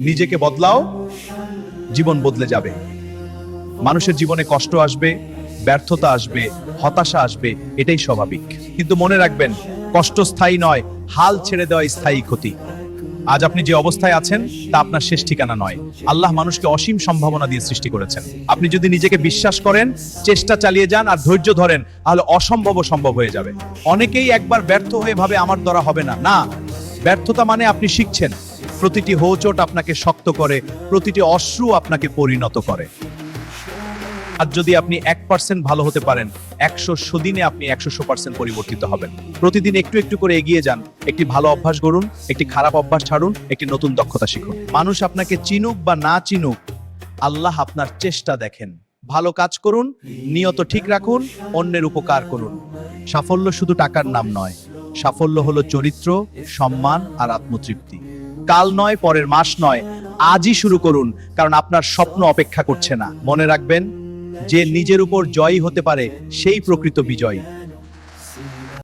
নিজেকে বদলাও, জীবন বদলে যাবে। মানুষের জীবনে কষ্ট আসবে, ব্যর্থতা আসবে, হতাশা আসবে, এটাই স্বাভাবিক। কিন্তু মনে রাখবেন, কষ্ট স্থায়ী নয়, হাল ছেড়ে দেওয়া স্থায়ী ক্ষতি। আজ আপনি যে অবস্থায় আছেন তা আপনার শেষ ঠিকানা নয়। আল্লাহ মানুষকে অসীম সম্ভাবনা দিয়ে সৃষ্টি করেছেন। আপনি যদি নিজেকে বিশ্বাস করেন, চেষ্টা চালিয়ে যান আর ধৈর্য ধরেন, তাহলে অসম্ভব সম্ভব হয়ে যাবে। অনেকেই একবার ব্যর্থ হয়ে ভাবে আমার দ্বারা হবে না। না, ব্যর্থতা মানে আপনি শিখছেন। প্রতিটি হোঁচট আপনাকে শক্ত করে, প্রতিটি অশ্রু আপনাকে পরিণত করে। আর যদি আপনি 1% ভালো হতে পারেন, 100 দিনে আপনি 100% পরিবর্তিত হবেন। প্রতিদিন একটু একটু করে এগিয়ে যান, একটি ভালো অভ্যাস গড়ুন, একটি খারাপ অভ্যাস ছাড়ুন, একটি নতুন দক্ষতা শিখুন। মানুষ আপনাকে চিনুক বা না চিনুক, আল্লাহ আপনার চেষ্টা দেখেন। ভালো কাজ করুন, নিয়ত ঠিক রাখুন, অন্যের উপকার করুন। সাফল্য শুধু টাকার নাম নয়, সাফল্য হলো চরিত্র, সম্মান আর আত্মতৃপ্তি। কাল নয়, পরের মাস নয়, আজই শুরু করুন, কারণ আপনার স্বপ্ন অপেক্ষা করছে না। মনে রাখবেন, যে নিজের উপর জয়ী হতে পারে সেই প্রকৃত বিজয়ী।